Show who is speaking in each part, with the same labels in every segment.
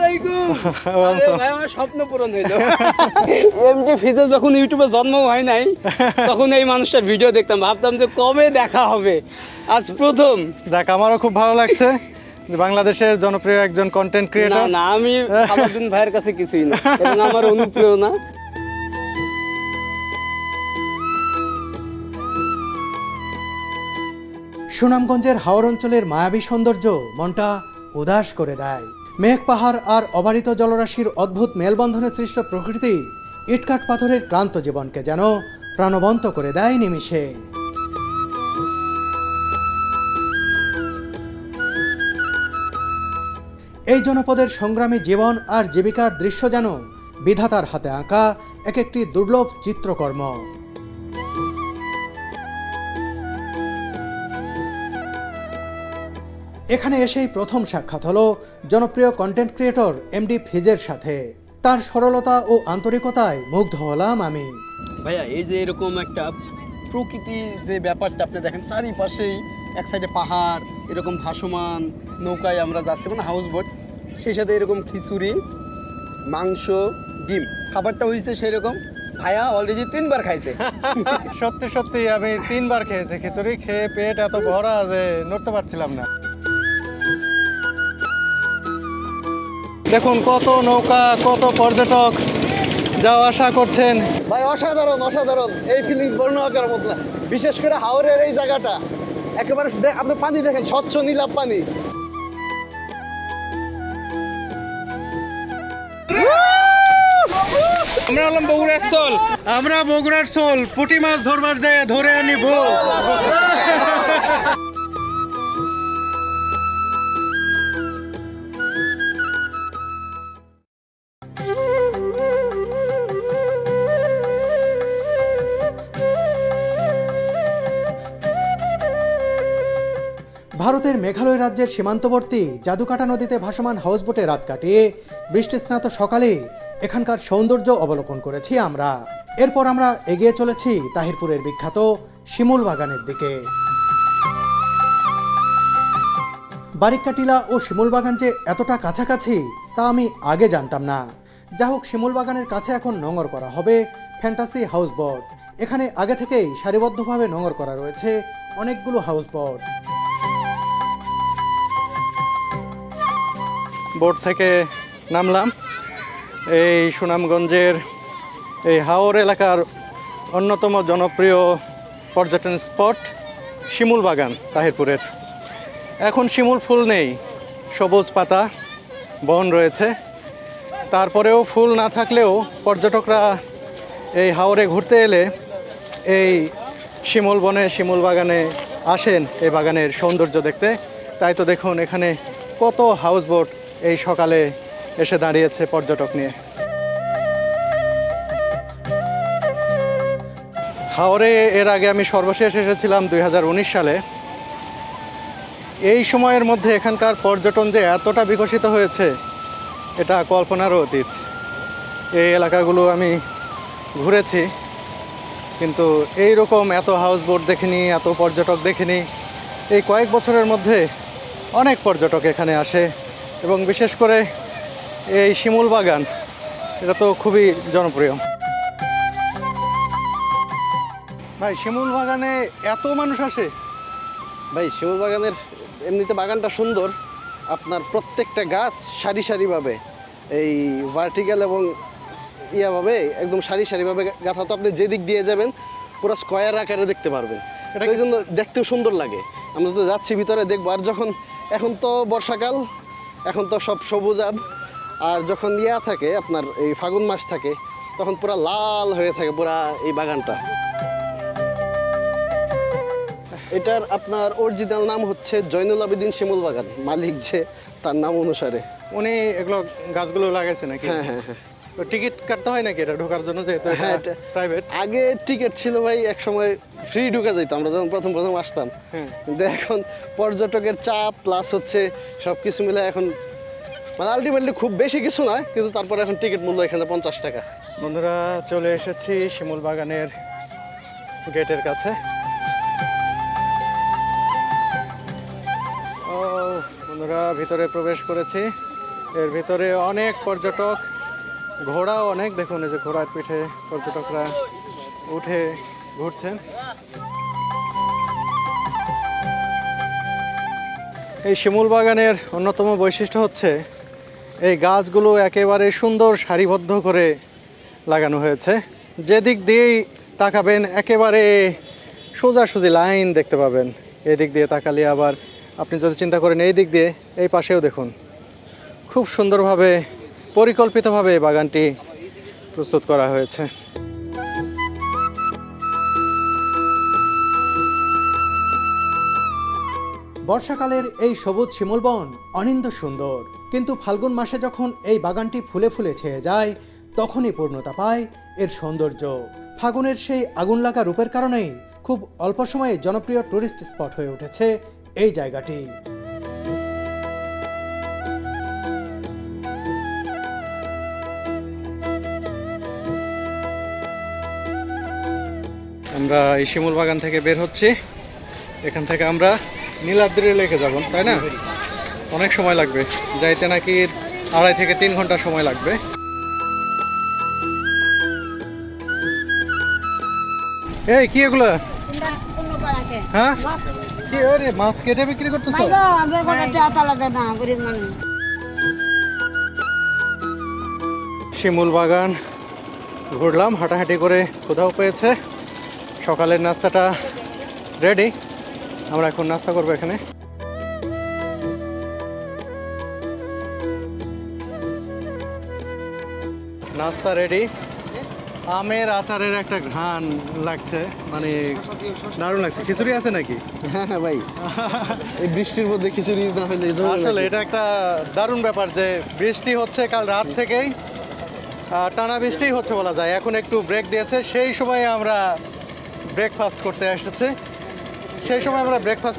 Speaker 1: আলাইকুম। আরে ভাই আমার স্বপ্ন পূরণ হইলো। এমডি ফিজে যখন ইউটিউবে জন্ম হয় নাই তখন এই মানুষটার ভিডিও দেখতাম, ভাবতাম যে কবে দেখা হবে, আজ প্রথম।
Speaker 2: যাক, আমারও খুব ভালো লাগছে যে বাংলাদেশের জনপ্রিয় একজন কন্টেন্ট
Speaker 1: না
Speaker 2: ক্রিয়েটর।
Speaker 1: না, আমি সালাউদ্দিন ভাইয়ের কাছে কিছুই না, এবং আমার অনুপ্রেরণা।
Speaker 3: সুনামগঞ্জের হাওর অঞ্চলের মায়াবী সৌন্দর্য মনটা উদাস করে দেয়। মেঘ পাহাড় আর অবারিত জলরাশির অদ্ভুত মেলবন্ধনে সৃষ্ট প্রকৃতি ইটকাট পাথরের ক্লান্ত জীবনকে যেন প্রাণবন্ত করে দেয় নিমিষে। এই জনপদের সংগ্রামী জীবন আর জীবিকার দৃশ্য যেন বিধাতার হাতে আঁকা এক একটি দুর্লভ চিত্রকর্ম। এখানে এসেই প্রথম সাক্ষাৎ হলো জনপ্রিয় কন্টেন্ট ক্রিয়েটর এমডি ফিজের সাথে। তার সরলতা ও আন্তরিকতায় মুগ্ধ হলাম আমি।
Speaker 1: ভাইয়া এই যে এরকম একটা প্রকৃতির যে ব্যাপারটা আপনি দেখেন, চারিপাশেই এক সাইডে পাহাড়, এরকম ভাসমান নৌকায় আমরা যাচ্ছি, মানে হাউস বোট, সেই সাথে এরকম খিচুড়ি, মাংস, ডিম, খাবারটা হয়েছে সেরকম। ভাইয়া অলরেডি 3বার খাইছে।
Speaker 2: সত্যি সত্যি আমি 3বার খেয়েছি খিচুড়ি, খেয়ে পেট এত ভরা যে নড়তে পারছিলাম না। দেখুন কত নৌকা, কত পর্যটক যাওয়া আসা করছেন।
Speaker 4: ভাই অসাধারণ অসাধারণ, এই ফিলিংস বর্ণনা করার মতো না। বিশেষ করে হাওরের এই জায়গাটা একেবারে আপনি পানি দেখেন, স্বচ্ছ নীলাভ পানি।
Speaker 2: আমরা হলাম বগুড়ার সোল, আমরা বগুড়ার সোল, পুঁটি মাছ ধরবার যায় ধরে আনিব।
Speaker 3: ভারতের মেঘালয় রাজ্যের সীমান্তবর্তী জাদুকাটা নদীতে ভাসমান হাউসবোটে রাত কাটিয়ে বৃষ্টিস্নাত সকালে এখানকার সৌন্দর্য অবলোকন করেছি আমরা। এরপর আমরা এগিয়ে চলেছি তাহিরপুরের বিখ্যাত শিমুল বাগানের দিকে। বারিক্কা টিলা ও শিমুল বাগান যে এতটা কাছাকাছি তা আমি আগে জানতাম না। যা হোক, শিমুল বাগানের কাছে এখন নোঙর করা হবে ফ্যান্টাসি হাউসবোট। এখানে আগে থেকেই সারিবদ্ধভাবে নোঙর করা রয়েছে অনেকগুলো হাউসবোট।
Speaker 2: বোট থেকে নামলাম। এই সুনামগঞ্জের এই হাওর এলাকার অন্যতম জনপ্রিয় পর্যটন স্পট শিমুল বাগান তাহিরপুরের। এখন শিমুল ফুল নেই, সবুজ পাতা, বন রয়েছে। তারপরেও ফুল না থাকলেও পর্যটকরা এই হাওরে ঘুরতে এলে এই শিমুল বনে, শিমুল বাগানে আসেন এই বাগানের সৌন্দর্য দেখতে। তাই তো দেখুন এখানে কত হাউসবোট এই সকালে এসে দাঁড়িয়েছে পর্যটক নিয়ে। হাওরে এর আগে আমি সর্বশেষ এসেছিলাম 2019 সালে। এই সময়ের মধ্যে এখানকার পর্যটন যে এতটা বিকশিত হয়েছে এটা কল্পনারও অতীত। এই এলাকাগুলো আমি ঘুরেছি, কিন্তু এই রকম এত হাউসবোট দেখিনি, এত পর্যটক দেখিনি। এই কয়েক বছরের মধ্যে অনেক পর্যটক এখানে আসে, এবং বিশেষ করে এই শিমুল বাগান এটা তো খুবই জনপ্রিয়। ভাই, শিমুল বাগানে এত মানুষ আসে?
Speaker 4: ভাই শিমুল বাগানের এমনিতে বাগানটা সুন্দর, আপনার প্রত্যেকটা গাছ সারি সারিভাবে এই ভার্টিক্যাল এবং ইয়াভাবে একদম সারি সারিভাবে গাঁথা, তো আপনি যেদিক দিয়ে যাবেন পুরো স্কয়ার আকারে দেখতে পারবেন।
Speaker 2: এটা
Speaker 4: এই জন্য দেখতেও সুন্দর লাগে। আমরা তো যাচ্ছি ভিতরে দেখবো, আর যখন এখন তো বর্ষাকাল, এখন তো সব সবুজাব, আর যখন ইয়া থাকে আপনার এই ফাগুন মাস থাকে তখন পুরা লাল হয়ে থাকে পুরা এই বাগানটা। এটার আপনার অরিজিনাল নাম হচ্ছে জয়নুল আবেদিন শিমুল বাগান, মালিক যে তার নাম অনুসারে।
Speaker 2: উনি এগুলো গাছগুলো লাগাইছে নাকি?
Speaker 4: হ্যাঁ হ্যাঁ হ্যাঁ।
Speaker 2: তো টিকিট কাটতে হয় নাকি এটা ঢোকার জন্য, যেহেতু
Speaker 4: হ্যাঁ,
Speaker 2: এটা প্রাইভেট?
Speaker 4: আগে টিকিট ছিল ভাই, এক সময় ফ্রি ঢুকে যেত আমরা যখন প্রথম প্রথম আসতাম।
Speaker 2: হ্যাঁ।
Speaker 4: কিন্তু এখন পর্যটকের চাপ প্লাস হচ্ছে সব কিছু মিলে এখন মানে আলটিমেটলি খুব বেশি কিছু নয়, কিন্তু তারপরে এখন টিকিট মূল্য এখানে 50 টাকা।
Speaker 2: বন্ধুরা, চলে এসেছি শিমুল বাগানের গেটের কাছে। ও বন্ধুরা, ভিতরে প্রবেশ করেছি। এর ভিতরে অনেক পর্যটক, ঘোড়াও অনেক, দেখুন এই যে ঘোড়ার পিঠে পর্যটকরা উঠে ঘুরছেন। এই শিমুল বাগানের অন্যতম বৈশিষ্ট্য হচ্ছে এই গাছগুলো একেবারে সুন্দর সারিবদ্ধ করে লাগানো হয়েছে। যেদিক দিয়েই তাকাবেন একেবারে সোজাসুজি লাইন দেখতে পাবেন। এদিক দিয়ে তাকালে আবার আপনি যদি চিন্তা করেন এই দিক দিয়ে, এই পাশেও দেখুন খুব সুন্দরভাবে পরিকল্পিতভাবে এই বাগানটি প্রস্তুত করা হয়েছে।
Speaker 3: বর্ষাকালের এই সবুজ শিমুল বন অনিন্দ সুন্দর, কিন্তু ফাল্গুন মাসে যখন এই বাগানটি ফুলে ফুলে ছেয়ে যায় তখনই পূর্ণতা পায় এর সৌন্দর্য। ফাগুনের সেই আগুন লাগা রূপের কারণেই খুব অল্প সময়ে জনপ্রিয় টুরিস্ট স্পট হয়ে উঠেছে এই জায়গাটি।
Speaker 2: আমরা এই শিমুল বাগান থেকে বের হচ্ছি। এখান থেকে আমরা নীলাদ্রি লেকে যাব, তাই না? অনেক সময় লাগবে, যাইতে নাকি 2.5 থেকে 3 ঘন্টা সময় লাগবে। এই কি এগুলো? হ্যাঁ, কি আরে মাছ কেটে বিক্রি করতেছো? শিমুল বাগান ঘুরলাম হাঁটাহাঁটি করে, কোথাও পেয়েছে। সকালের নাস্তাটা রেডি, আমরা এখন নাস্তা করবো এখানে। নাস্তা রেডি। আমের আচারের একটা ঘ্রাণ লাগছে, মানে দারুণ লাগছে। খিচুড়ি আছে নাকি?
Speaker 4: হ্যাঁ হ্যাঁ ভাই, এই বৃষ্টির মধ্যে খিচুড়ি না হলে
Speaker 2: আসলে এটা একটা দারুণ ব্যাপার যে বৃষ্টি হচ্ছে কাল রাত থেকেই, টানা বৃষ্টিই হচ্ছে বলা যায়। এখন একটু ব্রেক দিয়েছে, সেই সময় আমরা ব্রেকফাস্ট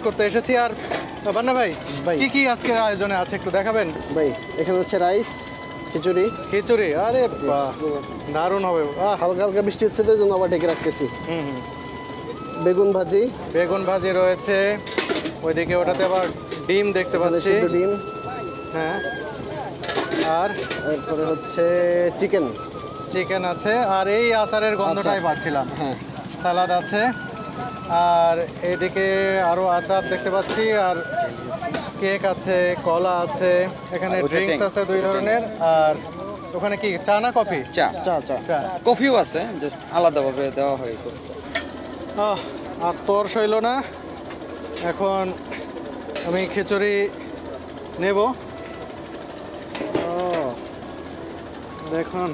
Speaker 2: করতে এসেছি। আর বান্না ভাই, কি কি আজকের আয়োজনে আছে একটু দেখাবেন?
Speaker 4: ভাই এখানে হচ্ছে রাইস, খিচুড়ি।
Speaker 2: আরে বাহ, দারুণ হবে।
Speaker 4: হালকা হালকা বৃষ্টি হচ্ছে তো, জন্য আবার ডেকে রাখতেছি। বেগুন ভাজি
Speaker 2: রয়েছে ওইদিকে, ওটাতে আবার ডিম দেখতে পাচ্ছি।
Speaker 4: ডিম,
Speaker 2: হ্যাঁ। আর
Speaker 4: এরপরে হচ্ছে চিকেন
Speaker 2: আছে। আর এই আচারের গন্ধটাই পাচ্ছিলাম।
Speaker 4: হ্যাঁ,
Speaker 2: সালাদ আছে। আর এদিকে আরো আচার দেখতে পাচ্ছি, আর কেক আছে, কলা আছে, এখানে ড্রিঙ্কস আছে 2 ধরনের। আর ওখানে কি চা না কফি?
Speaker 1: চা।
Speaker 5: কফিও আছে, জাস্ট আলাদাভাবে দেওয়া হয়।
Speaker 2: আর তোর সইল না, এখন আমি খিচুড়ি নেব। দেখুন,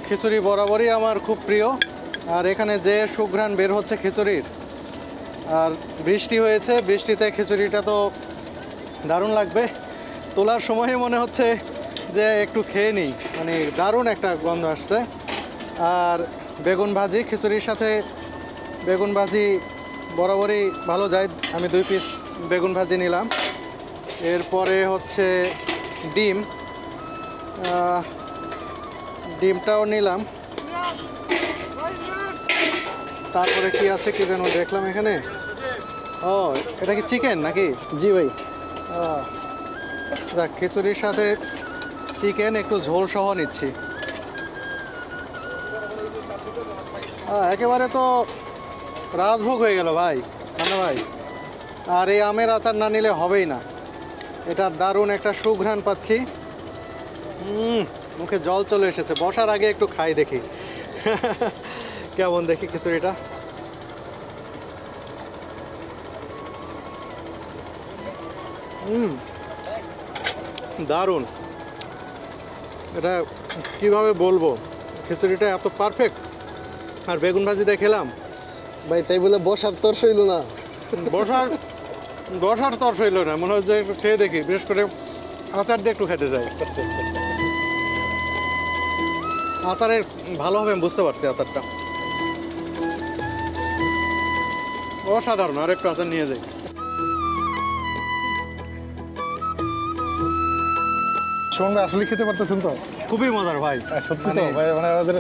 Speaker 2: খিচুড়ি বরাবরই আমার খুব প্রিয়। আর এখানে যে সুঘ্রাণ বের হচ্ছে খিচুড়ির, আর বৃষ্টি হয়েছে, বৃষ্টিতে খিচুড়িটা তো দারুণ লাগবে। তোলার সময় মনে হচ্ছে যে একটু খেয়ে নিই, মানে দারুণ একটা গন্ধ আসছে। আর বেগুন ভাজি, খিচুড়ির সাথে বেগুন ভাজি বরাবরই ভালো যায়। আমি 2 পিস বেগুন ভাজি নিলাম। এরপরে হচ্ছে ডিমটাও নিলাম। তারপরে কি আছে কি যেন দেখলাম এখানে। এটা কি চিকেন নাকি?
Speaker 4: জি ভাই।
Speaker 2: দেখ, খিচুড়ির সাথে চিকেন একটু ঝোল সহ নিচ্ছি। একেবারে তো রাজভোগ হয়ে গেল ভাই, না ভাই। আর এই আমের আচার না নিলে হবেই না। এটা দারুণ একটা সুঘ্রাণ পাচ্ছি। মুখে জল চলে এসেছে। বসার আগে একটু খাই দেখি কেমন দেখি খিচুড়িটা। দারুণ। এটা কিভাবে বলবো, খিচুড়িটা এত পারফেক্ট। আর বেগুন ভাজি দিয়ে খেলাম
Speaker 4: ভাই, তাই বলে বসার তোর সইল না।
Speaker 2: বসার তর সইল না, মনে হচ্ছে একটু খেয়ে দেখি। বিশেষ করে আচার দিয়ে একটু খেতে চাই। আচারের ভালোভাবে আমি বুঝতে পারছি আচারটা অসাধারণ। আর একটু আচার নিয়ে যাই।
Speaker 6: আসলে খেতে পারতেছেন তো?
Speaker 2: খুবই মজার ভাই।
Speaker 6: সত্যি তো ভাই, মানে আমাদের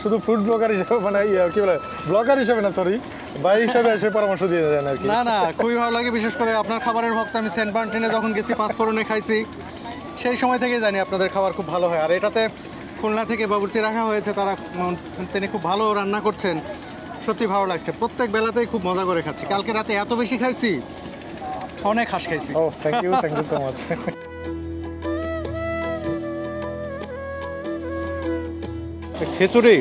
Speaker 6: শুধু ফুড ব্লগার হিসেবে, মানে কি বলে, ব্লগার হিসেবে না, সরি, ভাই হিসেবে এসে পরামর্শ দিয়ে দেন আর কি।
Speaker 2: না না, খুবই ভালো লাগে। বিশেষ করে আপনার খাবারের ভক্ত আমি। সেন্ট মার্টিনে যখন গেছি, পাঁচফোড়নে খাইছি, সেই সময় থেকে জানি আপনাদের খাবার খুব ভালো হয়। আর এটাতে খুলনা থেকে বাবুর্চি রাখা হয়েছে, তিনি খুব ভালো রান্না করছেন, সত্যি ভালো লাগছে। প্রত্যেক বেলাতেই খুব মজা করে খাচ্ছি। কালকে রাতে এত বেশি খাইছি, অনেক হাঁস খাইছি।
Speaker 6: ও থ্যাংক ইউ সো মাচ।
Speaker 2: খিচুড়ি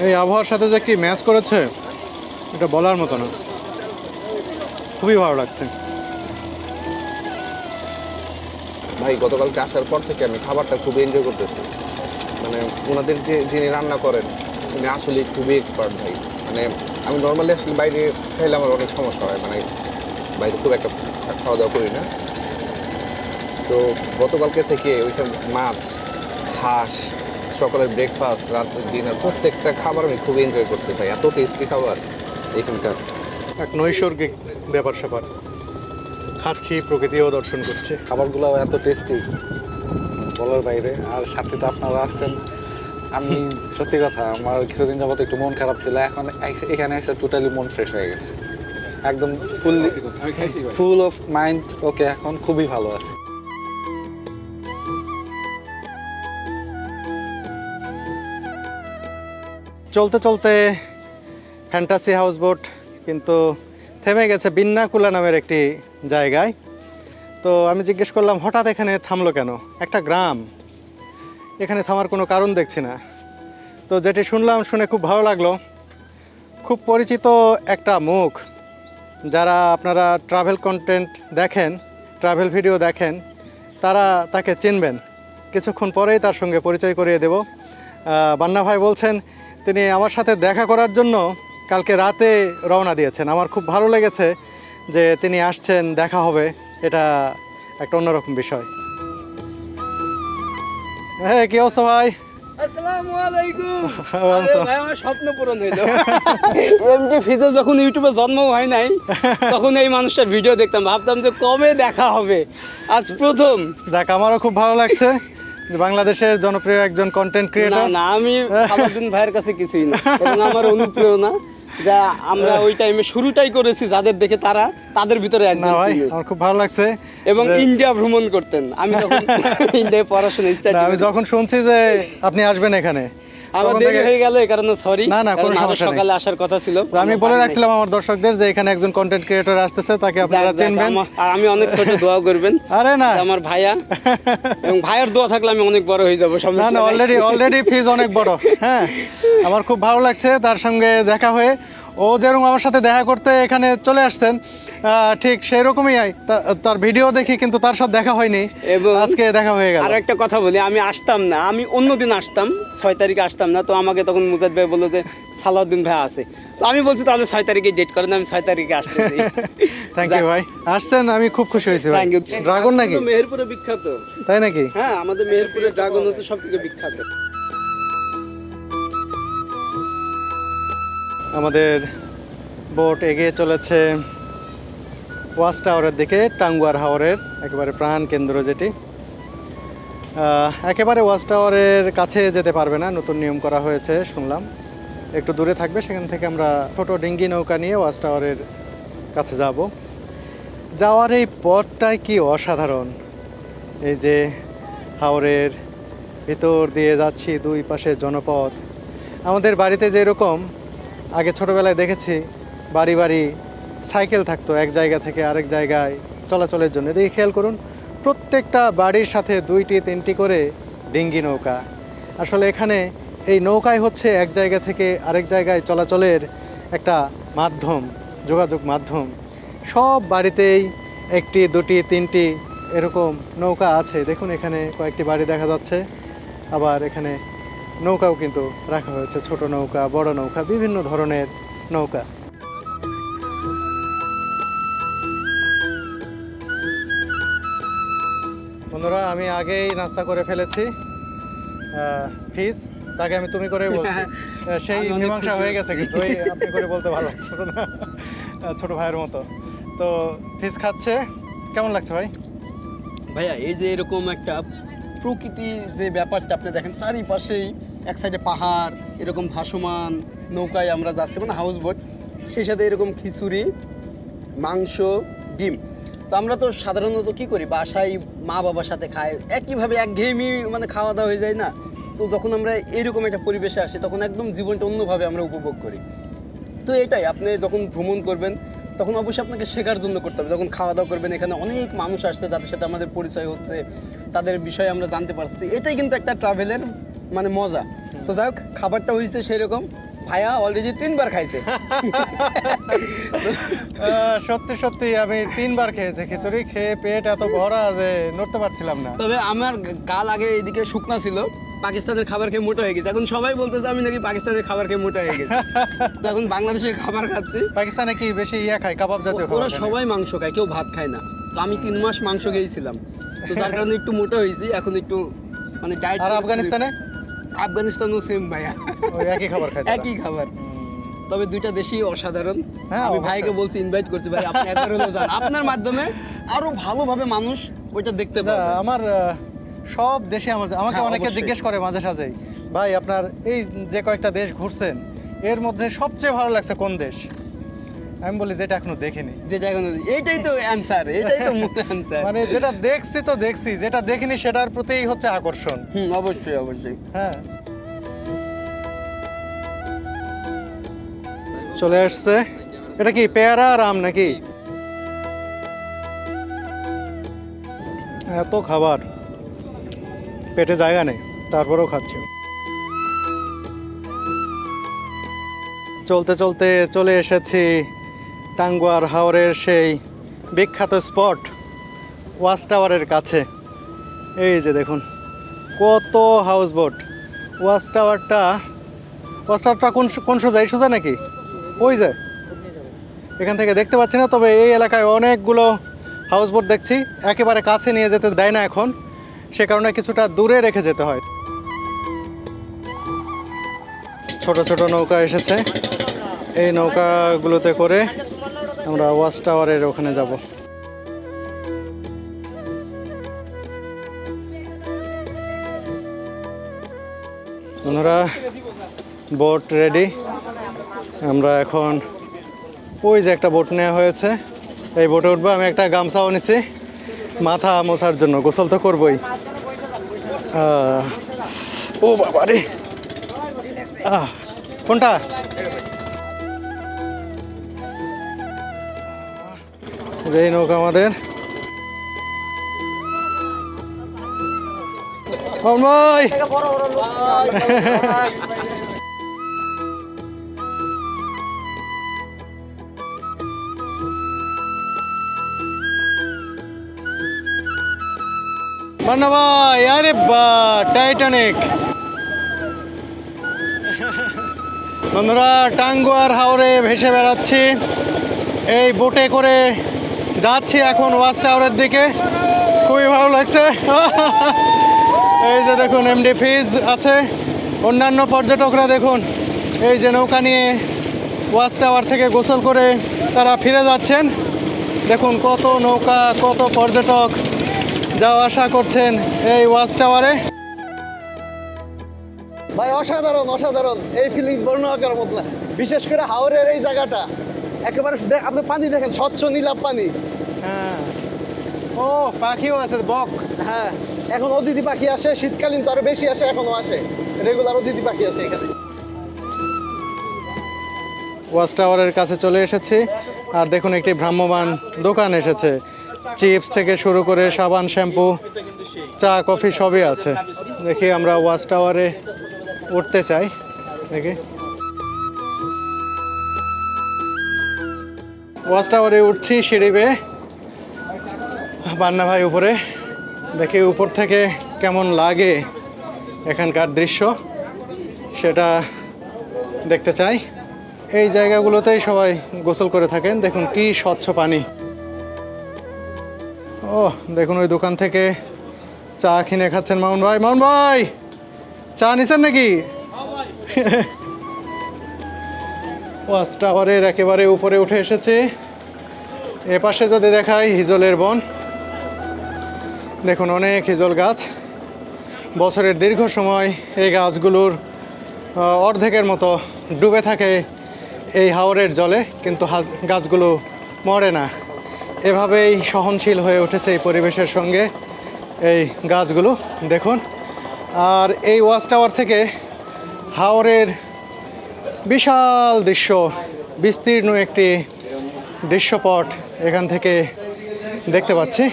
Speaker 2: এই আবহাওয়ার সাথে যে কি ম্যাচ করেছে, এটা বলার মতো না, খুবই ভালো লাগছে।
Speaker 7: ভাই গতকালকে আসার পর থেকে আমি খাবারটা খুব এনজয় করতেছি। মানে ওনাদের যে যিনি রান্না করেন উনি আসলে খুবই এক্সপার্ট ভাই। মানে আমি নর্মালি আসলে বাইরে খাইলে আমার অনেক সমস্যা হয়, মানে বাইরে খুব একটা খাওয়া দাওয়া করি না। তো গতকালকে থেকে ওইখানে মাছ, হাঁস, সকালের ব্রেকফাস্ট, রাতের ডিনার, প্রত্যেকটা খাবার আমি খুব এনজয় করছি ভাই। এত টেস্টি খাবার এখানকার।
Speaker 2: এক নৈসর্গিক ব্যাপার স্যাপার, খাচ্ছি, প্রকৃতিও দর্শন করছি।
Speaker 8: খাবারগুলো এত টেস্টি বলার বাইরে। আর সাথে তো আপনারা আসছেন। আমি সত্যি কথা, আমার কিছুদিন যাবত একটু মন খারাপ ছিল, এখন এখানে এসে টোটালি মন ফ্রেশ হয়ে গেছে, একদম ফুল অফ মাইন্ড। ওকে, এখন খুবই ভালো আছে।
Speaker 2: চলতে চলতে ফ্যান্টাসি হাউস বোট কিন্তু থেমে গেছে বিন্নাকুলা নামের একটি জায়গায়। তো আমি জিজ্ঞেস করলাম হঠাৎ এখানে থামলো কেন, একটা গ্রাম, এখানে থামার কোনো কারণ দেখছি না। তো যেটি শুনলাম, শুনে খুব ভালো লাগলো। খুব পরিচিত একটা মুখ, যারা আপনারা ট্রাভেল কন্টেন্ট দেখেন, ট্রাভেল ভিডিও দেখেন, তারা তাকে চিনবেন। কিছুক্ষণ পরেই তার সঙ্গে পরিচয় করিয়ে দেব। বান্না ভাই বলছেন তিনি আমার সাথে দেখা করার জন্য কালকে রাতে রওনা দিয়েছেন। আমার খুব ভালো লেগেছে যে তিনি আসছেন, দেখা হবে, এটা একটা অন্যরকম বিষয়। হ্যাঁ, কি অবস্থা ভাই?
Speaker 1: আসসালামু আলাইকুম।
Speaker 2: আরে
Speaker 1: ভাই, আমার স্বপ্ন পূরণ হইলো। এমডি ফিজে যখন ইউটিউবে জন্ম হয় নাই, তখন এই মানুষটার ভিডিও দেখতাম, ভাবতাম যে কবে দেখা হবে, আজ প্রথম।
Speaker 2: যাক, আমারও খুব ভালো লাগছে যে বাংলাদেশের জনপ্রিয় একজন কন্টেন্ট
Speaker 1: না
Speaker 2: ক্রিয়েটর।
Speaker 1: না, আমি সালাউদ্দিন ভাইয়ের কাছে কিছুই না, এবং আমার অনুপ্রেরণা যা আমরা ওই টাইমে শুরুটাই করেছি যাদের দেখে, তাদের ভিতরে
Speaker 2: না
Speaker 1: একজন
Speaker 2: ভাই,
Speaker 1: ছিল।
Speaker 2: আমার খুব ভালো লাগছে।
Speaker 1: এবং
Speaker 2: যে-
Speaker 1: ইন্ডিয়া ভ্রমণ করতেন। আমি যখন ইন্ডিয়ায় পড়াশোনা স্টার্ট
Speaker 2: না, আমি যখন শুনছি যে আপনি আসবেন এখানে,
Speaker 1: আমার
Speaker 2: তখন
Speaker 1: দেরি
Speaker 2: থেকে-
Speaker 1: হয়ে গেল, এই কারণে সরি।
Speaker 2: না, না, কোনো সমস্যা নেই।
Speaker 1: সকালে আসার কথা ছিল।
Speaker 2: তো আমি বলে রাখছিলাম আমার দর্শকদের যে এখানে একজন কন্টেন্ট ক্রিয়েটর আসতেছে, তাকে আপনারা চিনবেন।
Speaker 1: আর আমি অনেক ছোট, দোয়া করবেন।
Speaker 2: আরে না,
Speaker 1: যে আমার ভাইয়া, এবং ভাইয়ের দোয়া থাকলে আমি অনেক বড় হয়ে যাবো।
Speaker 2: না না, অলরেডি ফিজ অনেক বড়। হ্যাঁ, আমার খুব ভালো লাগছে তার সঙ্গে দেখা হয়ে। ও যেরকম আমার সাথে দেখা করতে এখানে চলে আসছেন, ঠিক সেই রকমই তার ভিডিও দেখি, কিন্তু তার সাথে দেখা হয়নি,
Speaker 1: এবং
Speaker 2: আজকে দেখা হয়ে গেল।
Speaker 1: আর একটা কথা বলি, আমি আসতাম না, আমি অন্যদিন আসতাম, 6 তারিখে আসতাম না। তো আমাকে তখন মুজাদ ভাই বললো যে সালাউদ্দিন ভাই আছে। তো আমি বলছি তাহলে 6 তারিখে ডেট করেন, আমি 6 তারিখে আসতেছি।
Speaker 2: থ্যাংক ইউ ভাই, আসছেন, আমি খুব খুশি হয়েছি ভাই।
Speaker 1: Thank you.
Speaker 2: ড্রাগন নাকি?
Speaker 1: মেহেরপুরে বিখ্যাত।
Speaker 2: তাই নাকি?
Speaker 1: হ্যাঁ, আমাদের মেহেরপুরে ড্রাগন হচ্ছে সবথেকে বিখ্যাত।
Speaker 2: আমাদের বোট এগিয়ে চলেছে ওয়াচ টাওয়ারের দিকে, টাঙ্গুয়ার হাওরের একেবারে প্রাণ কেন্দ্র যেটি। একেবারে ওয়াচ টাওয়ারের কাছে যেতে পারবে না, নতুন নিয়ম করা হয়েছে শুনলাম, একটু দূরে থাকবে। সেখান থেকে আমরা ছোট ডিঙ্গি নৌকা নিয়ে ওয়াচ টাওয়ারের কাছে যাব। যাওয়ার এই পথটাই কি অসাধারণ! এই যে হাওরের ভিতর দিয়ে যাচ্ছি, দুই পাশে জনপদ। আমাদের বাড়িতে যেরকম আগে ছোটোবেলায় দেখেছি, বাড়ি বাড়ি সাইকেল থাকতো এক জায়গা থেকে আরেক জায়গায় চলাচলের জন্য, দেখি খেয়াল করুন, প্রত্যেকটা বাড়ির সাথে 2টি 3টি করে ডিঙ্গি নৌকা। আসলে এখানে এই নৌকাই হচ্ছে এক জায়গা থেকে আরেক জায়গায় চলাচলের একটা মাধ্যম, যোগাযোগ মাধ্যম। সব বাড়িতেই 1টি 2টি 3টি এরকম নৌকা আছে। দেখুন, এখানে কয়েকটি বাড়ি দেখা যাচ্ছে। আবার এখানে নৌকাও কিন্তু রাখা হয়েছে, ছোট নৌকা, বড় নৌকা, বিভিন্ন ধরনের নৌকা। বন্ধুরা, আমি আগেই নাস্তা করে ফেলেছি। ফিজ তাকে আমি তুমি করে বলছি, সেই
Speaker 1: আমি অনেক
Speaker 2: মীমাংসা
Speaker 1: খুশি
Speaker 2: হয়ে গেছে, কিন্তু ওই আপনি করে বলতে ভালো লাগছে না, ছোট ভাইয়ের মতো। তো ফিজ খাচ্ছে, কেমন লাগছে ভাই?
Speaker 1: ভাইয়া, এই যে এরকম একটা প্রকৃতি যে ব্যাপারটা আপনি দেখেন চারিপাশেই এক সাইডে পাহাড়, এরকম ভাসমান নৌকায় আমরা যাচ্ছি মানে হাউস বোট, সেই সাথে এরকম খিচুড়ি, মাংস, ডিম। তো আমরা তো সাধারণত কি করি, বাসায় মা বাবার সাথে খাই, একইভাবে একঘেয়েমি মানে খাওয়া দাওয়া হয়ে যায় না। তো যখন আমরা এরকম একটা পরিবেশে আসি তখন একদম জীবনটা অন্যভাবে আমরা উপভোগ করি। তো এটাই, আপনি যখন ভ্রমণ করবেন তখন অবশ্যই আপনাকে শেখার জন্য করতে হবে। যখন খাওয়া দাওয়া করবেন, এখানে অনেক মানুষ আসছে যাদের সাথে আমাদের পরিচয় হচ্ছে, তাদের বিষয়ে আমরা জানতে পারছি, এটাই কিন্তু একটা ট্রাভেলের মানে মজা। তো যাই হোক, খাবারটা হয়েছে সেরকম, ভাইয়া অলরেডি 3 বার খাইছে।
Speaker 2: সত্যি সত্যি আমি 3 বার খেয়েছি খিচুড়ি, খেয়ে পেট এত ভরা যে নড়তে পারছিলাম না।
Speaker 1: তবে আমার গাল আগে এইদিকে শুকনা ছিল, পাকিস্তানের খাবার খেয়ে মোটা হয়ে গেছে। এখন সবাই বলতেছে আমি নাকি পাকিস্তানের খাবার খেয়ে মোটা হয়ে গেছি। তো এখন বাংলাদেশের খাবার খাচ্ছি।
Speaker 2: পাকিস্তানে কি বেশি খায়, কাবাব জাতীয়
Speaker 1: ওরা
Speaker 2: খাবার খায়?
Speaker 1: সবাই মাংস খায়, কেউ ভাত খায় না। তো আমি 3 মাস মাংস খেয়েছিলাম, তো যার কারণে একটু মোটা হয়েছি। এখন একটু মানে ডায়েট।
Speaker 2: আর আফগানিস্তানে?
Speaker 1: আফগানিস্তানও সেম ভাইয়া,
Speaker 2: ওই একই খাবার খায়,
Speaker 1: একই খাবার। তবে দুইটা দেশই অসাধারণ।
Speaker 2: হ্যাঁ,
Speaker 1: আমি
Speaker 2: অবশ্যই।
Speaker 1: ভাইকে বলছি ইনভাইট করছি, ভাই আপনি একবার হলেও যান, আপনার মাধ্যমে আরো ভালোভাবে মানুষ ওইটা দেখতে পাবে।
Speaker 2: আমার সব দেশে আমাকে
Speaker 1: হ্যাঁ,
Speaker 2: অনেকে
Speaker 1: অবশ্যই।
Speaker 2: জিজ্ঞেস করে মাঝে সাঝেই, ভাই আপনার এই যে কয়েকটা দেশ ঘুরছেন এর মধ্যে সবচেয়ে ভালো লাগছে কোন দেশ? আমি বলি যেটা এখনো দেখিনি।
Speaker 1: যেটা এখন এইটাই তো অ্যানসার, এটাই তো মূল অ্যানসার।
Speaker 2: মানে যেটা দেখছি তো দেখছি, যেটা দেখিনি সেটার প্রতিই হচ্ছে আকর্ষণ।
Speaker 1: অবশ্যই অবশ্যই।
Speaker 2: হ্যাঁ, চলে আসছে। এটা কি পেয়ারা আর আম নাকি? এত খাবার, পেটে জায়গা নেই, তারপরেও খাচ্ছি। চলতে চলতে চলে এসেছি টাঙ্গুয়ার হাওরের সেই বিখ্যাত স্পট ওয়াচ টাওয়ারের কাছে। এই যে দেখুন কত হাউস বোট। ওয়াচ টাওয়ারটা কোন সোজা, এই সোজা নাকি? ওই যে এখান থেকে দেখতে পাচ্ছি না, তবে এই এলাকায় অনেকগুলো হাউস বোট দেখছি। একেবারে কাছে নিয়ে যেতে দেয় না এখন, সে কারণে কিছুটা দূরে রেখে যেতে হয়। ছোট ছোট নৌকা এসেছে, এই নৌকাগুলোতে করে আমরা ওয়াচ টাওয়ারের ওখানে যাব। বন্ধুরা, বোট রেডি। আমরা এখন ওই যে একটা বোট নেওয়া হয়েছে, এই বোটে উঠবো। আমি একটা গামছাও নিছি মাথা মোছার জন্য, গোসল তো করবোই। ও বাবা রে, কোনটা? যেই নৌকা আমাদের। ভাই মান্না ভাই, আরে বা টাইটানিক। বন্ধুরা, টাঙ্গুয়ার হাওরে ভেসে বেড়াচ্ছি, এই বোটে করে যাচ্ছি এখন ওয়াচ টাওয়ারের দিকে। খুবই ভালো লাগছে। এই যে দেখুন এমডি ফিজ আছে, অন্যান্য পর্যটকরা দেখুন এই যে নৌকা নিয়ে ওয়াচ টাওয়ার থেকে গোসল করে তারা ফিরে যাচ্ছেন। দেখুন কত নৌকা, কত পর্যটক যাওয়া আসা করছেন এই ওয়াচ টাওয়ারে।
Speaker 4: ভাই অসাধারণ অসাধারণ, এই ফিলিংস বর্ণনা করার মতো না। বিশেষ করে হাওরের এই জায়গাটা একেবারে আপনি পানি দেখেন, স্বচ্ছ নীলাভ পানি।
Speaker 2: হ্যাঁ, ও পাখিও আছে, বক।
Speaker 4: হ্যাঁ, এখন অতিথি পাখি আসে, শীতকালীন তো আরো বেশি আসে, এখনো আসে, রেগুলার অতিথি পাখি আসে এখানে।
Speaker 2: ওয়াচ টাওয়ারের কাছে চলে এসেছি, আর দেখুন একটি ভ্রাম্যমান দোকান এসেছে। চিপস থেকে শুরু করে সাবান, শ্যাম্পু, চা, কফি সবই আছে। দেখি আমরা ওয়াচ টাওয়ারে উঠতে চাই, দেখি। ওয়াচ টাওয়ারে উঠছি সিঁড়ি বেয়ে। পান্না ভাই উপরে, দেখি উপর থেকে কেমন লাগে এখানকার দৃশ্য, সেটা দেখতে চাই। এই জায়গাগুলোতেই সবাই গোসল করে থাকেন। দেখুন কি স্বচ্ছ পানি। ও দেখুন ওই দোকান থেকে চা কিনে খাচ্ছেন মামুন ভাই। মামুন ভাই, চা নিছেন নাকি? ওয়াচ টাওয়ারের একেবারে উপরে উঠে এসেছে। এপাশে যদি দেখাই হিজলের বন, দেখুন অনেক হিজল গাছ। বছরের দীর্ঘ সময় এই গাছগুলোর অর্ধেকের মতো ডুবে থাকে এই হাওরের জলে, কিন্তু গাছগুলো মরে না। এভাবেই সহনশীল হয়ে উঠেছে এই পরিবেশের সঙ্গে এই গাছগুলো দেখুন। আর এই ওয়াচ টাওয়ার থেকে হাওরের বিশাল দৃশ্য, বিস্তীর্ণ একটি দৃশ্যপট এখান থেকে দেখতে পাচ্ছি।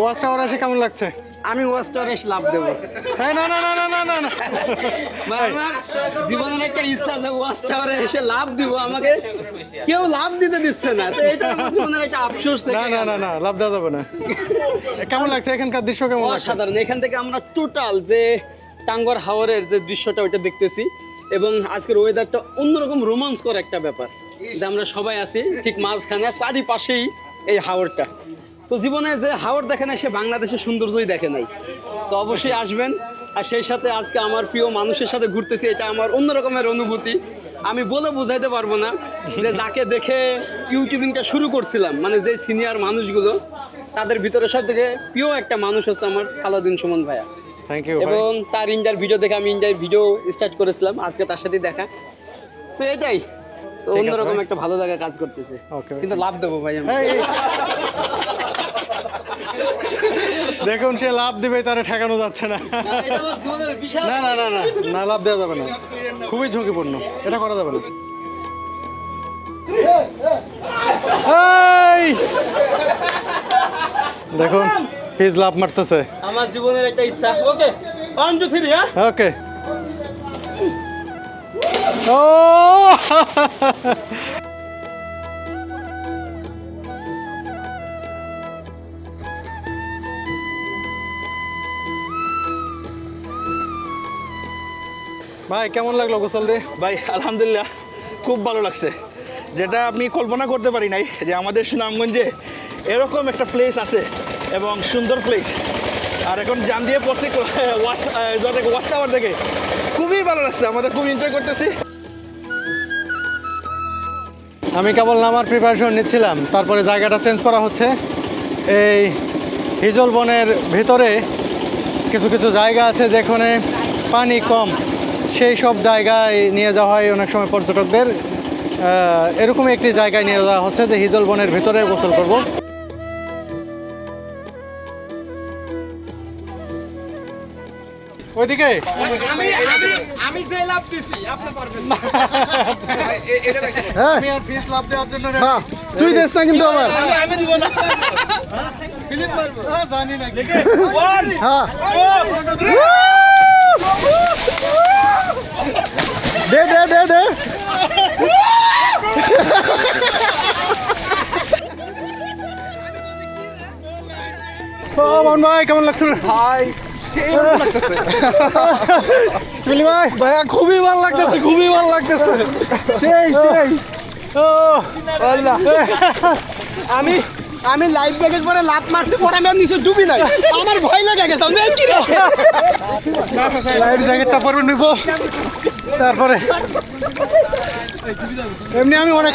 Speaker 2: ওয়াচ টাওয়ার এসে কেমন লাগছে?
Speaker 1: আমি ওয়াচ টাওয়ারে এসে লাভ দেবো।
Speaker 2: না না না না না না না
Speaker 1: ভাই, আমার জীবনের একটা ইচ্ছা যে ওয়াচ টাওয়ারে এসে লাভ দিব, আমাকে কেউ লাভ দিতে দিচ্ছে না, তো এটা আমার জীবনের একটা আফসোস থেকে
Speaker 2: না না না না লাভ দেওয়া যাবে না। কেমন লাগছে এখানকার দৃশ্য? কেমন লাগছে?
Speaker 1: অসাধারণ। এখান থেকে আমরা টোটাল যে টাঙ্গর হাওরের যে দৃশ্যটা ওইটা দেখতেছি, এবং আজকের ওয়েদারটা অন্যরকম রোমাঞ্চকর একটা ব্যাপার, যে আমরা সবাই আছি ঠিক মাঝখানে, চারিপাশেই এই হাওরটা। তো জীবনে যে হাওর দেখে নাই সে বাংলাদেশের সৌন্দর্যই দেখে নাই। তো অবশ্যই আসবেন। আর সেই সাথে আজকে আমার প্রিয় মানুষের সাথে ঘুরতেছি, এটা আমার অন্যরকমের অনুভূতি। আমি বলে বোঝাইতে পারবো না যে যাকে দেখে ইউটিউবিংটা শুরু করছিলাম, মানে যে সিনিয়র মানুষগুলো, তাদের ভিতরে সব থেকে প্রিয় একটা মানুষ হচ্ছে আমার সালাউদ্দিন সুমন ভাইয়া।
Speaker 2: Thank you.
Speaker 1: এবং তার ইন্ডিয়ার ভিডিও দেখে আমি ইন্ডিয়ার ভিডিও স্টার্ট করেছিলাম, আজকে তার সাথেই দেখা। তো এটাই তো অন্যরকম একটা ভালো লাগা কাজ করতেছে। কিন্তু লাভ দেবো ভাই আমি।
Speaker 2: দেখুন সে লাভ দিবে, তারা ঠেকানো যাচ্ছে না। না না না না না, লাভ দেওয়া যাবে না, খুবই ঝুঁকিপূর্ণ, এটা করা যাবে না। দেখুন ফিজ লাভ মারতেছে।
Speaker 1: আমার জীবনের একটা ইচ্ছা। ওকে 1 2 3 হ্যাঁ
Speaker 2: ওকে। ও ভাই কেমন লাগলো গোসল দিয়ে?
Speaker 9: ভাই আলহামদুলিল্লাহ খুব ভালো লাগছে, যেটা আমি কল্পনা করতে পারি নাই যে আমাদের সুনামগঞ্জে এরকম একটা প্লেস আছে এবং সুন্দর প্লেস। আর এখন জাম দিয়ে পড়ছি ওয়াচ টাওয়ার থেকে, খুবই ভালো লাগছে, আমাদের খুব এনজয় করতেছি।
Speaker 2: আমি কেবল নামার প্রিপারেশন নিচ্ছিলাম, তারপরে জায়গাটা চেঞ্জ করা হচ্ছে। এই হিজল বনের ভিতরে কিছু কিছু জায়গা আছে যেখানে পানি কম, সেই সব জায়গায় নিয়ে যাওয়া হয় অনেক সময় পর্যটকদের। এরকম একটি জায়গায় নিয়ে যাওয়া হচ্ছে যে হিজল বনের ভিতরে গোসল করব। ওইদিকে
Speaker 1: আমি যে লাভ দিছি আপনি পারবেন না।
Speaker 2: আমি আর ফিস লাভ দেওয়ার জন্য
Speaker 4: তুই দেশ না কিন্তু আবার।
Speaker 1: আমি দিব না। ফিলিপ পারবো।
Speaker 2: জানি না।
Speaker 4: হ্যাঁ দে দে দে দে।
Speaker 2: ও মন ভাই কেমন লাগছে?
Speaker 9: ভাই সেইরকম লাগতেছে
Speaker 2: চুলি ভাই
Speaker 4: ভাইয়া খুবই ভালো লাগতেছে, খুবই ভালো লাগতেছে।
Speaker 2: সেই সেই
Speaker 1: ও আল্লাহ, আমি লাইফ জ্যাকেট পরে লাভ মারছি, পরে আমি আর নিচে ডুবি নাই, আমার ভয় লেগে গেছে। আমি কি রে
Speaker 2: লাইফ জ্যাকেটটা পরে নিব, তারপরে এমনি আমি অনেক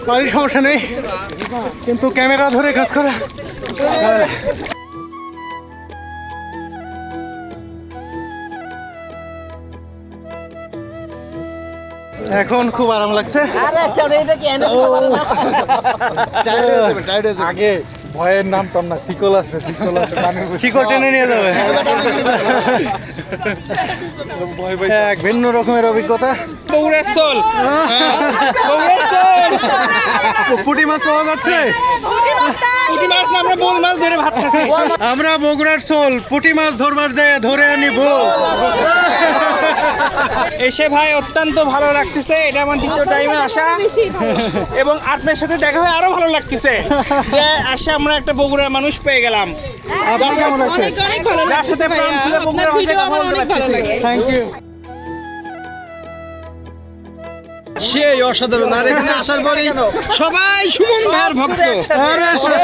Speaker 2: বাড়ির সমস্যা নেই, কিন্তু ক্যামেরা ধরে কাজ করা। এখন খুব আরাম লাগছে।
Speaker 6: আগে ভয়ের নাম তোর না, শিকল আছে, শিকল আছে,
Speaker 2: শিকড় টেনে নিয়ে যাবে। এক ভিন্ন রকমের অভিজ্ঞতা।
Speaker 9: বগুড়ার চল,
Speaker 2: পুঁটি মাছ পাওয়া যাচ্ছে।
Speaker 9: পুঁটি মাছ না, আমরা বোল মাছ ধরে ভাত খাচ্ছি।
Speaker 2: আমরা বগুড়ার সোল পুঁটি মাছ ধরবার যায় ধরে আনিব।
Speaker 9: এসে ভাই অত্যন্ত ভালো লাগতেছে, এটা আমার দ্বিতীয় টাইমে আসা, এবং আপনার সাথে দেখা হয়ে আরো ভালো লাগতেছে যে আসে আমরা একটা বগুড়ার মানুষ পেয়ে গেলাম।
Speaker 2: আপনার কেমন লাগছে?
Speaker 10: অনেক ভালো
Speaker 9: যার সাথে প্রাণ খুলে বগুড়ার ভাষায় কথা বলতে
Speaker 10: অনেক ভালো
Speaker 9: পারতেছি।
Speaker 10: লাগে।
Speaker 2: Thank you.
Speaker 1: সেই অসাধারণ। আর এখানে আসার পরে সবাই সুমন ভাইয়ের ভক্ত।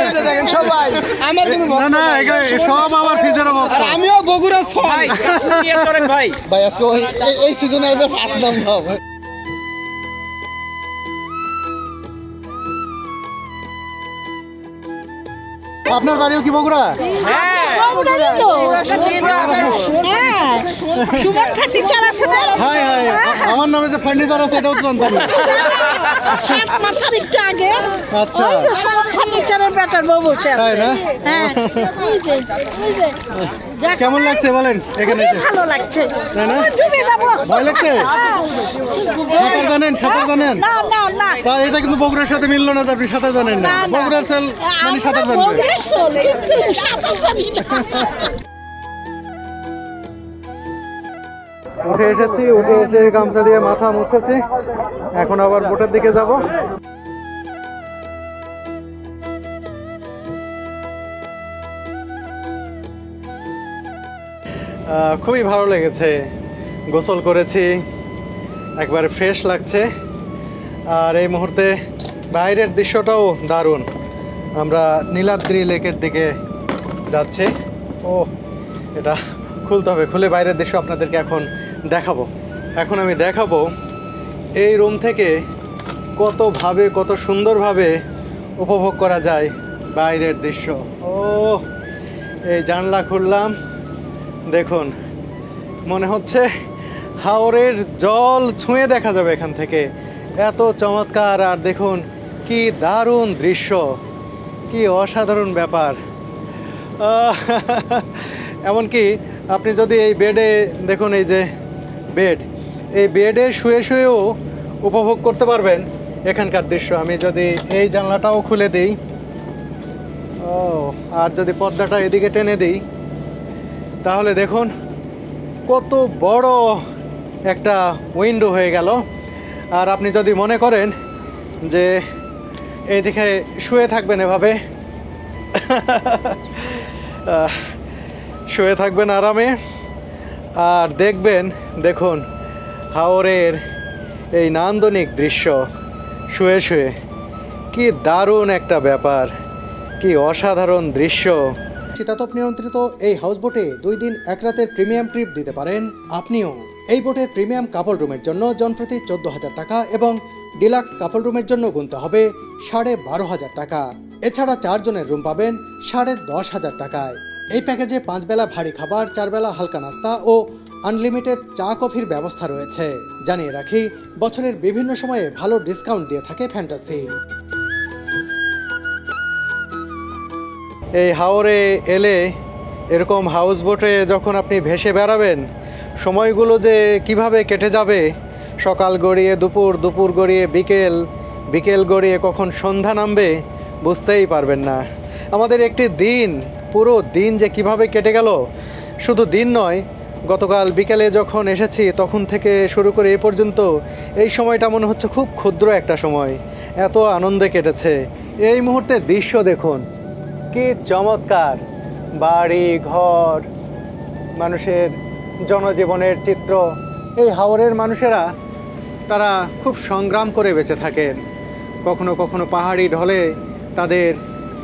Speaker 1: এই যে দেখেন সবাই আমার কিন্তু ভক্ত
Speaker 2: না
Speaker 1: নাই।
Speaker 2: এখানে সব আমার ফিজারও ভক্ত।
Speaker 1: আর আমিও বগুড়া ছয়।
Speaker 5: ভাই
Speaker 4: ভাই আজকে এই সিজনে এবার ফার্স্ট নাম ভাব।
Speaker 2: আপনার বাড়িও কি বগুড়া? হাই হাই, আমার নামে যে ফার্নিচার আছে এটাও তো জানতাম না।
Speaker 10: মাথার একটু আগে
Speaker 2: আচ্ছা
Speaker 10: ওই যে সব ফার্নিচারের ব্যাটার বউ বসে
Speaker 2: তাই
Speaker 10: আছে।
Speaker 2: না?
Speaker 10: হ্যাঁ ওই যে দেখ,
Speaker 2: কেমন লাগছে বলেন এখানে
Speaker 10: খুবই
Speaker 2: এসে?
Speaker 10: ভালো লাগছে।
Speaker 2: তাই না?
Speaker 10: আমার ডুবে যাবো।
Speaker 2: ভয় লাগছে?
Speaker 10: হ্যাঁ।
Speaker 2: সাঁতার জানেন? সাঁতার জানেন?
Speaker 10: না না না
Speaker 2: তা এটা কিন্তু বগুড়ার সাথে মিললো না যে আপনি সাঁতার জানেন না।
Speaker 10: না, না।
Speaker 2: বগুড়ার ছেল মানে সাঁতার
Speaker 10: আমরা
Speaker 2: জানবে।
Speaker 10: বগুড়ার ছেল, কিন্তু সাঁতার জানি না।
Speaker 2: উঠে এসেছি, উঠে এসে গামছা দিয়ে মাথা মুছেছি, এখন আবার বোটের দিকে যাব। খুবই ভালো লেগেছে, গোসল করেছি, একবারে ফ্রেশ লাগছে। আর এই মুহূর্তে বাইরের দৃশ্যটাও দারুণ। আমরা নীলাদ্রি লেকের দিকে যাচ্ছি। ও এটা খুলতে হবে, খুলে বাইরের দৃশ্য আপনাদেরকে এখন দেখাবো। এখন আমি দেখাবো এই রুম থেকে কতভাবে, কত সুন্দরভাবে উপভোগ করা যায় বাইরের দৃশ্য। ও এই জানলা খুললাম, দেখুন মনে হচ্ছে হাওরের জল ছুঁয়ে দেখা যাবে এখান থেকে, এত চমৎকার। আর দেখুন কি দারুণ দৃশ্য, কি অসাধারণ ব্যাপার। এমনকি আপনি যদি এই বেডে দেখুন, এই যে বেড, এই বেডে শুয়ে শুয়েও উপভোগ করতে পারবেন এখানকার দৃশ্য। আমি যদি এই জানলাটাও খুলে দিই, ও আর যদি পর্দাটা এদিকে টেনে দিই, তাহলে দেখুন কত বড় একটা উইন্ডো হয়ে গেল। আর আপনি যদি মনে করেন যে এইদিকে শুয়ে থাকবেন এভাবে, শুয়ে থাকবেন আরামে আর দেখবেন, দেখুন হাওরের এই নান্দনিক দৃশ্য শুয়ে শুয়ে, কি দারুণ একটা ব্যাপার, কি অসাধারণ দৃশ্য।
Speaker 3: শীতাতপ নিয়ন্ত্রিত এই হাউসবোটে 2 দিন 1 রাতের প্রিমিয়াম ট্রিপ দিতে পারেন আপনিও। এই বোটের প্রিমিয়াম কাপল রুমের জন্য জনপ্রতি 14,000 টাকা এবং ডিলাক্স কাপল রুমের জন্য গুনতে হবে 12,500 টাকা। এছাড়া 4 জনের রুম পাবেন 10,500 টাকায়। এই প্যাকেজে 5 বেলা ভারী খাবার, 4 বেলা হালকা নাস্তা ও আনলিমিটেড চা কফির ব্যবস্থা রয়েছে। জানিয়ে রাখি, বছরের বিভিন্ন সময়ে ভালো ডিসকাউন্ট দিয়ে থাকে ফ্যান্টাসি।
Speaker 2: এই হাওরে এলে এরকম হাউস বোটে যখন আপনি ভেসে বেড়াবেন, সময়গুলো যে কিভাবে কেটে যাবে, সকাল গড়িয়ে দুপুর, দুপুর গড়িয়ে বিকেল, বিকেল গড়িয়ে কখন সন্ধ্যা নামবে বুঝতেই পারবেন না। আমাদের একটি দিন, পুরো দিন যে কিভাবে কেটে গেল, শুধু দিন নয়, গতকাল বিকেলে যখন এসেছি তখন থেকে শুরু করে এ পর্যন্ত এই সময়টা মনে হচ্ছে খুব ক্ষুদ্র একটা সময়, এত আনন্দে কেটেছে। এই মুহূর্তে দৃশ্য দেখুন, কি চমৎকার, বাড়ি ঘর, মানুষের জনজীবনের চিত্র। এই হাওরের মানুষেরা তারা খুব সংগ্রাম করে বেঁচে থাকেন। কখনো কখনো পাহাড়ি ঢলে তাদের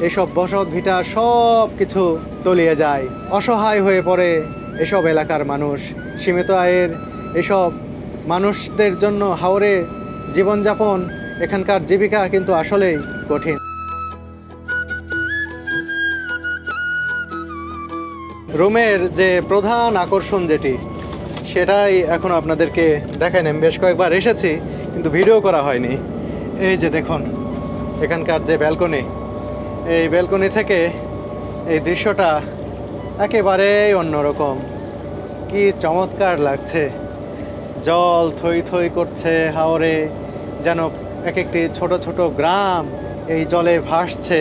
Speaker 2: এসব বসত ভিটা সব কিছু তলিয়ে যায়, অসহায় হয়ে পড়ে এসব এলাকার মানুষ। সীমিত আয়ের এসব মানুষদের জন্য হাওরে জীবনযাপন, এখানকার জীবিকা কিন্তু আসলেই কঠিন। রুমের যে প্রধান আকর্ষণ যেটি, সেটাই এখন আপনাদেরকে দেখাই। আমি বেশ কয়েকবার এসেছি কিন্তু ভিডিও করা হয়নি। এই যে দেখুন এখানকার যে ব্যালকনি, এই ব্যালকনি থেকে এই দৃশ্যটা একেবারেই অন্যরকম, কি চমৎকার লাগছে। জল থই থই করছে হাওরে, যেন এক একটি ছোট ছোট গ্রাম এই জলে ভাসছে।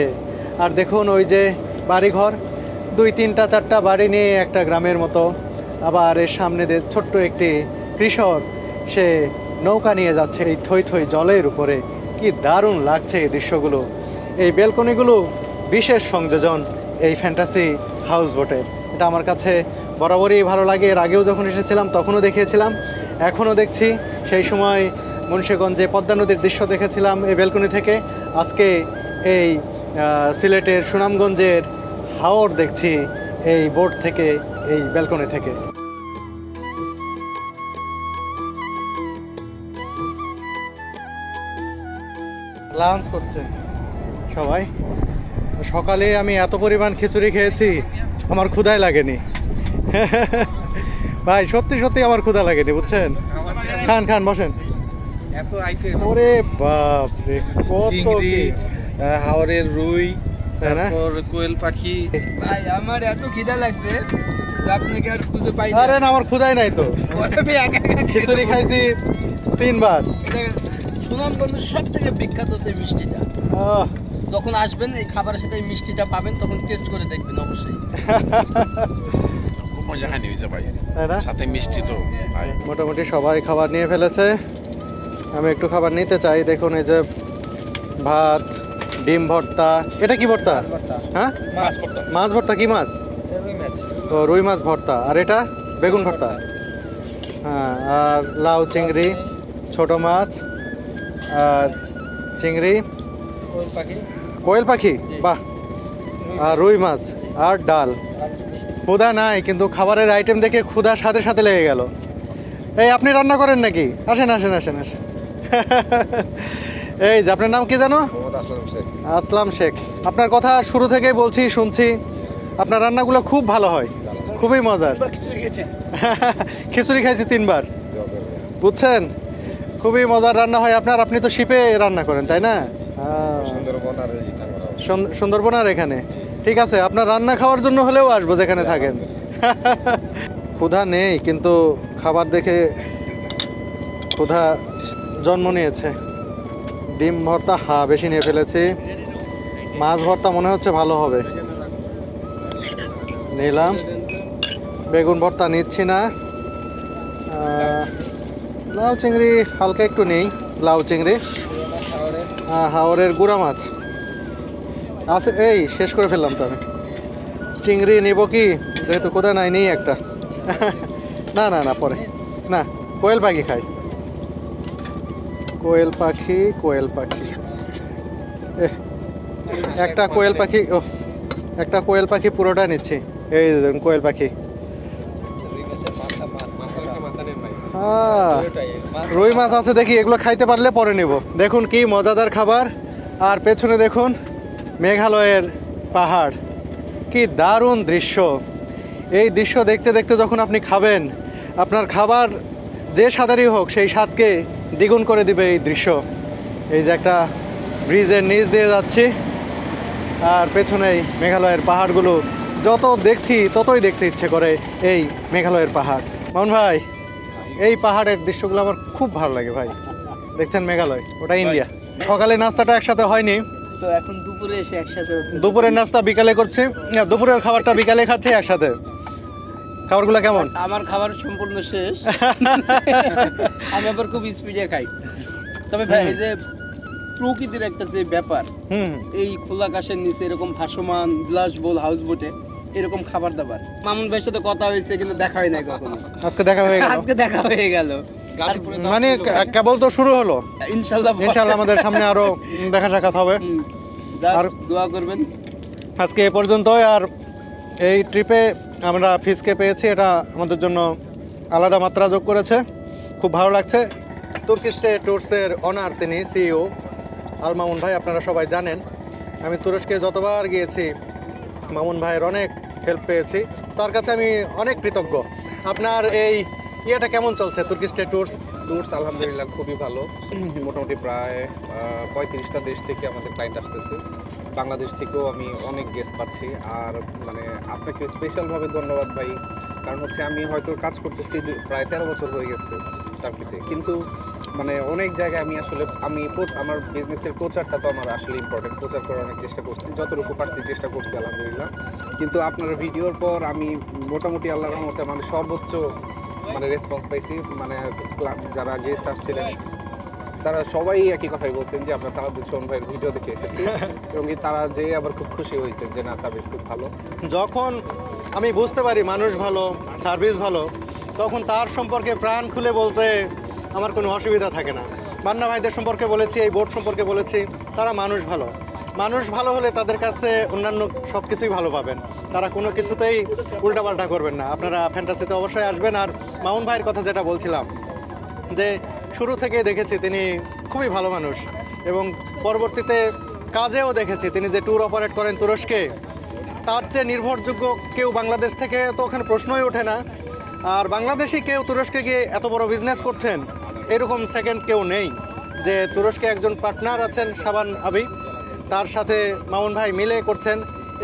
Speaker 2: আর দেখুন ওই যে বাড়িঘর, 2, 3, 4টা বাড়ি নিয়ে একটা গ্রামের মতো। আবার এর সামনে দিয়ে ছোট্ট একটি কৃষক, সে নৌকা নিয়ে যাচ্ছে এই থই থই জলের উপরে। কি দারুণ লাগছে এই দৃশ্যগুলো। এই ব্যালকনিগুলো বিশেষ সংযোজন এই ফ্যান্টাসি হাউস বোটের। এটা আমার কাছে বরাবরই ভালো লাগে। এর আগেও যখন এসেছিলাম তখনও দেখিয়েছিলাম, এখনও দেখছি। সেই সময় মুন্সিগঞ্জে পদ্মা নদীর দৃশ্য দেখেছিলাম এই ব্যালকনি থেকে, আজকে এই সিলেটের সুনামগঞ্জের হাওর দেখছি এই বোট থেকে, এই ব্যালকনি থেকে। লাঞ্চ করছে সবাই। সকালে আমি এত পরিমাণ খিচুড়ি খেয়েছি, আমার ক্ষুধাই লাগেনি ভাই, সত্যি সত্যি আমার ক্ষুধা লাগেনি, বুঝছেন। খান খান, বসেন।
Speaker 7: এত আইটেম,
Speaker 2: ওরে বাপ রে, কত কি!
Speaker 7: হাওরের রুই,
Speaker 2: তাই না?
Speaker 7: তারপর কোয়েল পাখি।
Speaker 5: ভাই আমার এত খিদা লাগছে যে আপনাকে আর খুঁজে পাই না।
Speaker 2: আরে না, আমার ক্ষুধাই নাই তো।
Speaker 5: আমি একা একা
Speaker 2: খিচুড়ি খাইছি 3 বার।
Speaker 1: সুনামগঞ্জের সব থেকে বিখ্যাত হচ্ছে এই মিষ্টিটা।
Speaker 2: আহ,
Speaker 1: যখন আসবেন এই খাবারের সাথে এই মিষ্টিটা পাবেন, তখন টেস্ট করে দেখবেন অবশ্যই।
Speaker 11: খুব মজা হানি হয়েছে ভাই,
Speaker 2: তাই না?
Speaker 11: সাথে মিষ্টি তো ভাই।
Speaker 2: মোটামুটি সবাই খাবার নিয়ে ফেলেছে, আমি একটু খাবার নিতে চাই। দেখুন এই যে ভাত, ডিম ভর্তা। এটা কি ভর্তা? হ্যাঁ, মাছ ভর্তা। কি মাছ? তো রুই মাছ ভর্তা। আর এটা বেগুন ভর্তা। হ্যাঁ, আর লাউ চিংড়ি, ছোট মাছ আর চিংড়ি, কোয়েল পাখি, বাহ, আর রুই মাছ আর ডাল। ক্ষুধা নাই, কিন্তু খাবারের আইটেম দেখে ক্ষুধার সাথে সাথে লেগে গেল। এই আপনি রান্না করেন নাকি? আসেন আসেন আসেন আসেন এই যে আপনার নাম কি জানো? আসলাম শেখ। আপনার কথা শুরু থেকেই বলছি, শুনছি আপনার রান্নাগুলো খুব ভালো হয়, খুবই মজার। খিচুড়ি খাইছি 3 বার, বুঝছেন। খুবই মজার রান্না হয় আপনার। আপনি তো শিপে রান্না করেন, তাই না? সুন্দরবন আর এখানে। ঠিক আছে, আপনার রান্না খাওয়ার জন্য হলেও আসবো যেখানে থাকেন। ক্ষুধা নেই, কিন্তু খাবার দেখে ক্ষুধা জন্ম নিয়েছে। ডিম ভর্তা বেশি নিয়ে ফেলেছি। মাছ ভর্তা মনে হচ্ছে ভালো হবে, নিলাম। বেগুন ভর্তা নিচ্ছি না। লাউ চিংড়ি হালকা একটু নেই, লাউ চিংড়ি। হাওরের গুড়া মাছ আছে, এই শেষ করে ফেললাম তো আমি। চিংড়ি নেব কি, যেহেতু কোথায় নাই, নেই একটা। না না না, পরে না। কোয়েল পাখি খাই, কোয়েল পাখি, কোয়েল পাখি। একটা কোয়েল পাখি, ও একটা কোয়েল পাখি পুরোটা নিচ্ছি। এই দেখুন কোয়েল পাখি। রুই মাছ আছে দেখি, এগুলো খাইতে পারলে পরে নেব। দেখুন কি মজাদার খাবার। আর পেছনে দেখুন মেঘালয়ের পাহাড়, কি দারুণ দৃশ্য। এই দৃশ্য দেখতে দেখতে যখন আপনি খাবেন, আপনার খাবার যে স্বাদেরই হোক সেই স্বাদকে দ্বিগুণ করে দিবে এই দৃশ্য। এই যে একটা ব্রিজের নিচ দিয়ে যাচ্ছি, আর পেছনেই মেঘালয়ের পাহাড়গুলো। যত দেখছি ততই দেখতে ইচ্ছে করে এই মেঘালয়ের পাহাড়। মামুন ভাই, এই পাহাড়ের দৃশ্যগুলো আমার খুব ভালো লাগে ভাই। দেখছেন মেঘালয়, ওটা ইন্ডিয়া। সকালে নাস্তাটা একসাথে হয়নি,
Speaker 1: তো এখন দুপুরে এসে একসাথে হচ্ছে।
Speaker 2: দুপুরের নাস্তা বিকালে করছি, দুপুরের খাবারটা বিকালে খাচ্ছি একসাথে। খাবারগুলো কেমন?
Speaker 1: আমার খাবার সম্পূর্ণ শেষ। আমি আবার খুব স্পিডে খাই। তবে ভাই, এই যে প্রকৃতির একটা যে ব্যাপার, এই খোলা আকাশের নিচে এরকম ভাসমান গ্লাস বোল, হাউস বোটে এরকম খাবার দাবার। মামুন ভাইয়ের সাথে কথা হয়েছে, কিন্তু দেখা হয় নাই কখনো।
Speaker 2: আজকে দেখা হয়ে গেল।
Speaker 1: আজকে দেখা হয়ে গেল,
Speaker 2: মানে কেবল তো শুরু হলো।
Speaker 1: ইনশাআল্লাহ
Speaker 2: ইনশাআল্লাহ আমাদের সামনে আরো দেখা সাক্ষাৎ হবে।
Speaker 1: আর দোয়া করবেন।
Speaker 2: আজকে এ পর্যন্তই। আর এই ট্রিপে আমরা ফিসকে পেয়েছি, এটা আমাদের জন্য আলাদা মাত্রা যোগ করেছে। খুব ভালো লাগছে। তুর্কিশ ট্যুরসের অনার তিনি সিইও আল মামুন ভাই, আপনারা সবাই জানেন। আমি তুরস্কে যতবার গিয়েছি মামুন ভাইয়ের অনেক হেল্প পেয়েছি, তার কাছে আমি অনেক কৃতজ্ঞ। আপনার এই ইয়েটা কেমন চলছে, তুর্কিশ ট্যুরস?
Speaker 7: আলহামদুলিল্লাহ খুবই ভালো। মোটামুটি প্রায় 35টা দেশ থেকে আমাদের ক্লায়েন্ট আসতেছে। বাংলাদেশ থেকেও আমি অনেক গেস্ট পাচ্ছি। আর মানে আপনাকে স্পেশালভাবে ধন্যবাদ ভাই, কারণ হচ্ছে আমি হয়তো কাজ করতেছি প্রায় 13 বছর হয়ে গেছে টার্কিতে, কিন্তু মানে অনেক জায়গায় আমি আসলে আমার বিজনেসের প্রচারটা তো আমার আসলে ইম্পর্টেন্ট। প্রচার করার অনেক চেষ্টা করছি, যতটুকু পারছি চেষ্টা করছি আলহামদুলিল্লাহ। কিন্তু আপনার ভিডিওর পর আমি মোটামুটি আল্লাহর রহমতে মানে সর্বোচ্চ মানে রেসপন্স পাইছি। মানে যারা গেস্ট আসছিলেন তারা সবাই একই কথাই বলছেন যে আমরা সালাউদ্দিন সোহন ভাইয়ের ভিডিও দেখে এসেছি, এবং তারা যে আবার খুব খুশি হয়েছে যে না, সার্ভিস খুব ভালো।
Speaker 2: যখন আমি বুঝতে পারি মানুষ ভালো, সার্ভিস ভালো, তখন তার সম্পর্কে প্রাণ খুলে বলতে আমার কোনো অসুবিধা থাকে না। বান্না ভাইদের সম্পর্কে বলেছি, এই বোট সম্পর্কে বলেছি। তারা মানুষ ভালো, মানুষ ভালো হলে তাদের কাছে অন্যান্য সব কিছুই ভালো পাবেন। তারা কোনো কিছুতেই উল্টাপাল্টা করবেন না। আপনারা ফ্যান্টাসিতে অবশ্যই আসবেন। আর মামুন ভাইয়ের কথা যেটা বলছিলাম, যে শুরু থেকে দেখেছি তিনি খুবই ভালো মানুষ, এবং পরবর্তীতে কাজেও দেখেছি তিনি যে ট্যুর অপারেট করেন তুরস্কে, তার চেয়ে নির্ভরযোগ্য কেউ বাংলাদেশ থেকে তো ওখানে প্রশ্নই ওঠে না। আর বাংলাদেশি কেউ তুরস্কে গিয়ে এত বড় বিজনেস করছেন এরকম সেকেন্ড কেউ নেই। যে তুরস্কে একজন পার্টনার আছেন শাবান আবি, তার সাথে মামুন ভাই মিলে করছেন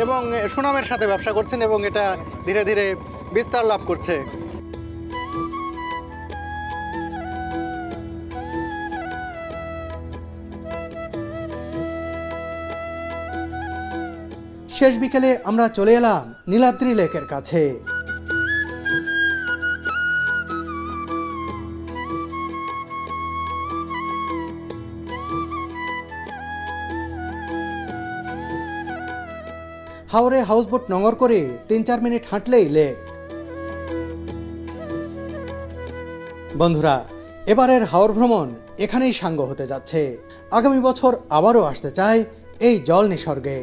Speaker 2: এবং সুনামের সাথে ব্যবসা করছেন, এবং এটা ধীরে ধীরে বিস্তার লাভ করছে।
Speaker 3: শেষ বিকেলে আমরা চলে এলাম নীলাদ্রি লেকের কাছে। হাওরে হাউসবোট নোঙর করে 3-4 মিনিট হাঁটলেই লেক। বন্ধুরা, এবারের হাওর ভ্রমণ এখানেই সাঙ্গ হতে যাচ্ছে। আগামী বছর আবারও আসতে চাই এই জল নিসর্গে।